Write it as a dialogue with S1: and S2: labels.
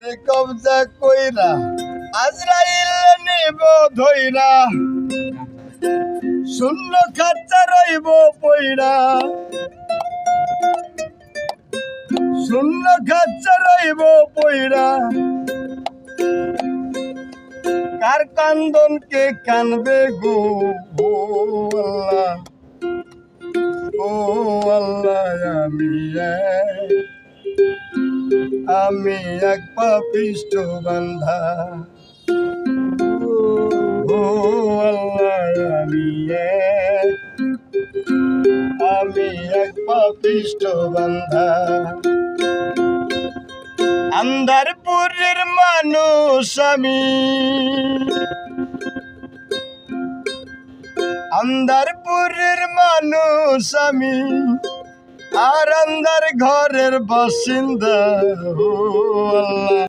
S1: কবজা কইরা আজরাইল নিব ধইরা শূন্য খাঁচা রইব পইরা শূন্য খাঁচা রইব পইরা কার কান্দনকে কানবে গো আল্লাহ ও আল্লাহ আমি এক পাপিষ্ঠ বান্ধা ও আল্লাহ আমি এক পাপিষ্ঠ বান্ধা আন্ধারপুরের মানুষ আমি আন্ধারপুরের মানুষ আমি আর আন্ধার ঘরের বাসিন্দা ও আল্লাহ।